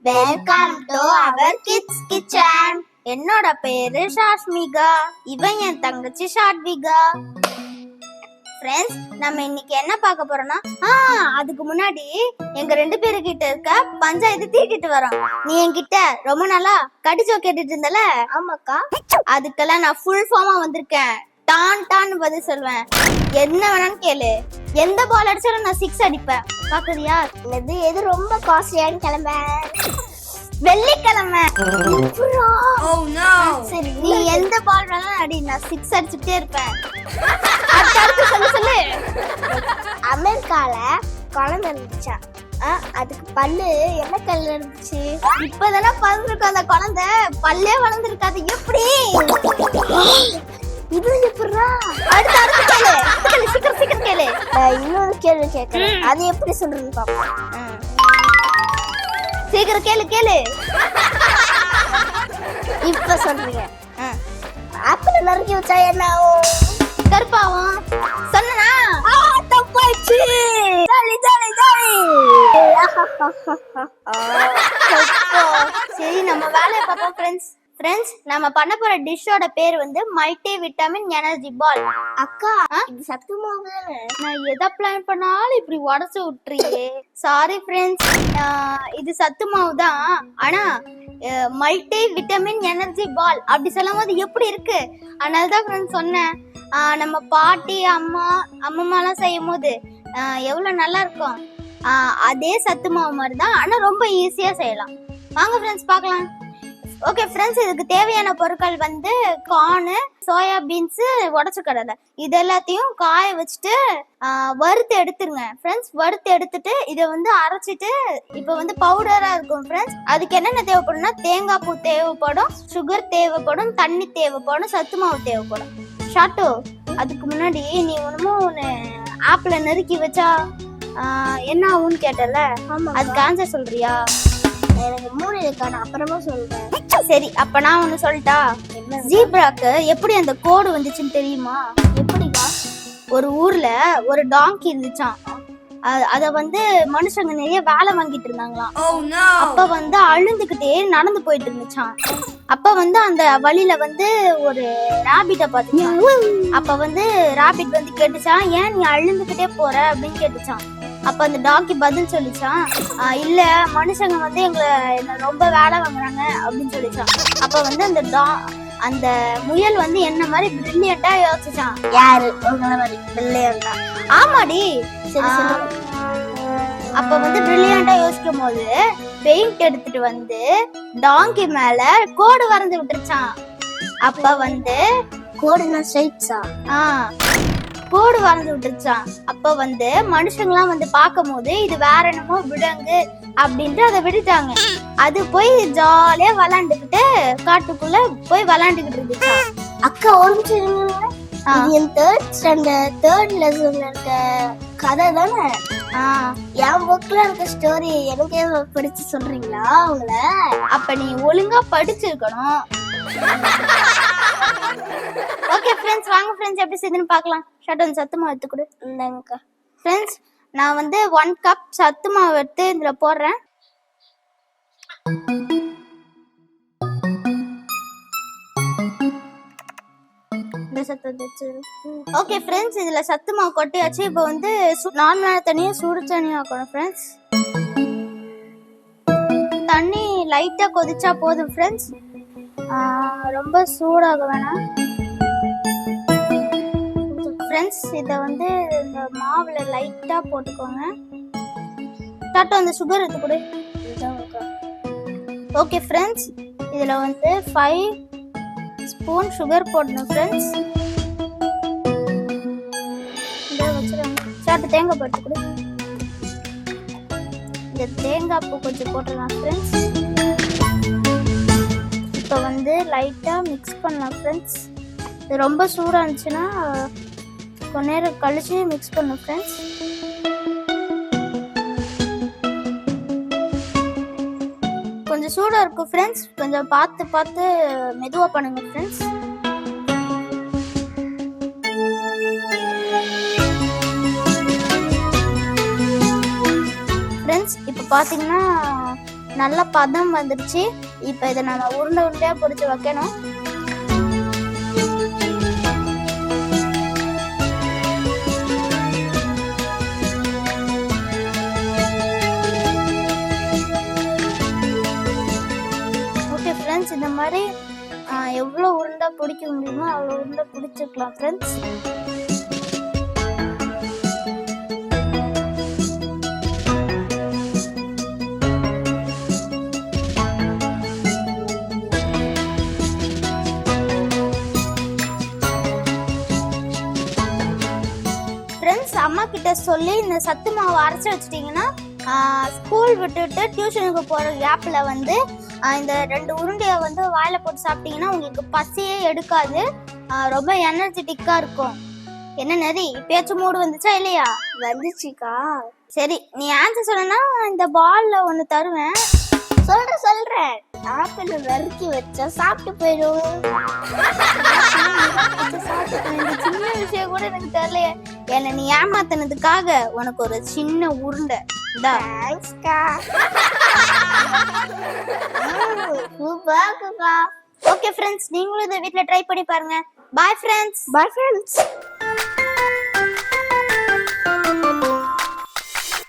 Welcome to our kids kitchen. என்னோட பேரு ஷாஷ்மிகா. இவன் என் தங்கச்சி ஷாட்விகா. ஃப்ரெண்ட்ஸ், நம்ம இன்னைக்கு என்ன பார்க்க போறோம்னா அதுக்கு முன்னாடி எங்க 2 பேருக்கிட்ட இருக்க பஞ்சாயத்து தீட்டிட்டு வரோம். நீ என்கிட்ட ரொம்ப நாளா கடிச்சோ கேட்டுட்டு இருந்தல? ஆமாக்கா. அதுக்கெல்லாம் நான் ஃபுல் ஃபார்மா வந்திருக்கேன். டான் பதில் சொல்வேன். என்ன வேணாலும் கேளு. எந்த பால் அடிச்சாலும் நான் 6 அடிப்பேன். பாக்குறியா? எது ரொம்ப காஸ்ட்லியான கிழமை? வெள்ளிக்கிழமை. சரி, நீ எந்த பால் வேணாலும் அடி, நான் 6 அடிச்சுட்டே இருப்பேன். சொல்லு. அமெரிக்கால குழந்தை இருந்துச்சா, அதுக்கு பல்லு என்ன கல்ல இருந்துச்சு? இப்பதானே பிறந்திருக்கு அந்த குழந்தை, பல்லே வளர்ந்துருக்காது. எப்படி இது எப்படிரா? அடுத்து கேளு. சீக்கிரம் கேளு. இன்னொரு கேள்வி கேட்கறேன், அது எப்படி சொல்றது பாப்போம். சீக்கிரம் கேளு. இப்ப சொல்றீங்க. ஆப்பிள் நறுக்கி வச்சா என்ன ஆகும்? கருப்பாவும். சொன்னா தப்பாச்சு. சரி, நம்ம வேலையை பார்ப்போம். ஃப்ரெண்ட்ஸ், நம்ம பண்ண போற டிஷ்ஷோட பேர் வந்து மல்டி விட்டமின் எனர்ஜி பால். அக்கா, இது சத்து மாவு தானே? நான் எதை பிளான் பண்ணாலும் இப்படி உடச்சு விட்டுறீங்க. சாரி ஃப்ரெண்ட்ஸ், இது சத்து மாவு தான். ஆனா மல்டி விட்டமின் எனர்ஜி பால் அப்படி சொல்லும் போது எப்படி இருக்கு? அதனால தான் ஃப்ரெண்ட்ஸ் சொன்னேன். நம்ம பாட்டி அம்மாலாம் செய்யும் போது எவ்வளவு நல்லா இருக்கும். அதே சத்து மாவு மாதிரி தான், ஆனா ரொம்ப ஈஸியா செய்யலாம். வாங்க ஃப்ரெண்ட்ஸ் பார்க்கலாம். ஓகே ஃப்ரெண்ட்ஸ், இதுக்கு தேவையான பொருட்கள் வந்து கார்னு, சோயா பீன்ஸ், உடச்ச கடலை, இது எல்லாத்தையும் காய வச்சுட்டு வறுத்து எடுத்துருங்க ஃப்ரெண்ட்ஸ். வறுத்து எடுத்துட்டு இதை வந்து அரைச்சிட்டு இப்போ வந்து பவுடரா இருக்கும் ஃப்ரெண்ட்ஸ். அதுக்கு என்னென்ன தேவைப்படும்னா, தேங்காய் பூ தேவைப்படும், சுகர் தேவைப்படும், தண்ணி தேவைப்படும், சத்து மாவு தேவைப்படும். ஷாட்டோ, அதுக்கு முன்னாடி நீ ஒன்று ஆப்பிள நறுக்கி வச்சா என்ன ஆகும்னு கேட்டல, அதுக்கு ஆன்சர் சொல்றியா? எனக்கு 3 இருக்கா, நான் அப்புறமா சொல்றேன். சரி, அப்ப நான் ஒண்ணு சொல்லிட்டா? ஜீப்ராக்கு எப்படி அந்த கோடு வந்துச்சுன்னு தெரியுமா? எப்படிக்கா? ஒரு ஊர்ல ஒரு டாங்கி இருந்துச்சாம். அத வந்து மனுஷங்க நிறைய வேலை வாங்கிட்டு இருந்தாங்களாம். அப்ப வந்து அழுந்துகிட்டே நடந்து போயிட்டு இருந்துச்சான். அப்ப வந்து அந்த வழியில வந்து ஒரு ராபிட்ட பாத்துச்சான். அப்ப வந்து ராபிட் வந்து கேட்டுச்சான், ஏன் நீ அழுந்துகிட்டே போற அப்படின்னு கேட்டுச்சான். அப்ப அந்த டாங்கி பதில் சொல்லிச்சான், இல்ல மனுஷங்க வந்து எங்களை ரொம்ப வேலை வாங்குறாங்க அப்படின்னு சொல்லிச்சான். அப்ப வந்து அந்த முயல் வந்து என்ன மாதிரி பிரில்லியண்டா யோசிச்சான். யாரு? உங்களை மாதிரி பிரில்லியண்டா? ஆமாடி. அப்ப வந்து பிரில்லியண்டா யோசிக்கும் போது பெயிண்ட் எடுத்துட்டு வந்து டாங்கி மேல கோடு வரைஞ்சு விட்டுருச்சான். அப்ப வந்து கோடுனா ஸ்ட்ரைட்ஸா? கோடு வரைஞ்சு விட்டுருச்சான். அப்ப வந்து மனுஷங்களாம் வந்து பார்க்கும் போது இது வேற என்னமோ விலங்கு அப்படின்ட்டு அதை விட்டுட்டாங்க. அது போய் ஜாலியா விளையாண்டுக்கிட்டு காட்டுக்குள்ள போய் விளையாண்டுக்கிட்டு இருந்துச்சா. அக்கா, ஒரு நிமிஷம், என் 3rd ஸ்டாண்டர்ட் 3rd லெசன்ல இருக்க கதை தானே? என் புக்ல இருக்க ஸ்டோரி எனக்கே படிச்சு சொல்றீங்களா உங்களை? அப்ப நீ ஒழுங்கா படிச்சிருக்கணும். ஓகே ஃப்ரெண்ட்ஸ், வாங்க ஃப்ரெண்ட்ஸ் எப்படி செய்யுதுன்னு பார்க்கலாம். ஷாட்டோன் சத்து மாவு எடுத்து கொடு. இந்தாங்கக்கா. ஃப்ரெண்ட்ஸ், நான் வந்து 1 கப் சத்து மாவு எடுத்து இதில் போடுறேன். ஓகே ஃப்ரெண்ட்ஸ், இதில் சத்து மாவு கொட்டியாச்சு. இப்போ வந்து நார்மலான தண்ணியும் சுடு தண்ணியும் ஆக்கணும் ஃப்ரெண்ட்ஸ். தண்ணி லைட்டாக கொதிச்சா போதும் ஃப்ரெண்ட்ஸ், ரொம்ப சூடாக வேணாம் ஃப்ரெண்ட்ஸ். இதை வந்து இந்த மாவுல லைட்டா போட்டுக்கோங்க. டாட்டோ, அந்த சுகர் எடுத்து கொடு. ஓகே ஃப்ரெண்ட்ஸ், இதுல வந்து 5 ஸ்பூன் சுகர் போடணும் ஃப்ரெண்ட்ஸ். இதை வச்சுருங்க. சாப்பிட்டு தேங்காய் போட்டு கொடு. இந்த தேங்காய் பூ கொஞ்சம் போட்டுடலாம் ஃப்ரெண்ட்ஸ். இப்போ வந்து லைட்டா மிக்ஸ் பண்ணலாம் ஃப்ரெண்ட்ஸ். இது ரொம்ப சூடாக இருந்துச்சுன்னா கொஞ்ச நேரம் கழிச்சு மிக்ஸ் பண்ணும் ஃப்ரெண்ட்ஸ். கொஞ்சம் சூடாக இருக்கும் ஃப்ரெண்ட்ஸ், கொஞ்சம் பார்த்து மெதுவாக பண்ணுங்க ஃப்ரெண்ட்ஸ். ஃப்ரெண்ட்ஸ், இப்போ பார்த்தீங்கன்னா நல்ல பதம் வந்துருச்சு. இப்போ இதை நம்ம உருண்டை உருண்டையா பொரிச்சு வைக்கணும். ஓகே ஃப்ரெண்ட்ஸ், இந்த மாதிரி எவ்வளோ உருண்டை பிடிக்க முடியுமோ அவ்வளோ உருண்டை பிடிச்சிக்கலாம் ஃப்ரெண்ட்ஸ். ஃப்ரெண்ட்ஸ், அம்மா கிட்ட சொல்லி இந்த சத்து மாவு அரைச்சி வச்சிட்டிங்கன்னா ஸ்கூல் விட்டுட்டு டியூஷனுக்கு போகிற கேப்பில் வந்து இந்த 2 உருண்டையை வந்து வாயில போட்டு சாப்பிட்டீங்கன்னா உங்களுக்கு பசியே எடுக்காது. ரொம்ப எனர்ஜெட்டிக்காக இருக்கும். என்ன நரி, இப்பயாச்சும் மூடு வந்துச்சா இல்லையா? வந்துச்சுக்கா. சரி, நீ ஆன்சர் சொன்னா இந்த பால்ல ஒன்று தருவேன். சொல்றேன். ஆப்பிள் நறுக்கி வச்சா சாப்பிட்டு போயிடும். சின்ன விஷயம் கூட எனக்கு தெரியலையே. என்ன நீ ஏமாத்தினதுக்காக உனக்கு ஒரு சின்ன உருண்டை. தேங்க்ஸ்க்கா. சூப்பர்க்கா. ஓகே ஃப்ரெண்ட்ஸ், நீங்களும் இதை வீட்டில் ட்ரை பண்ணி பாருங்க. Bye friends. Bye friends.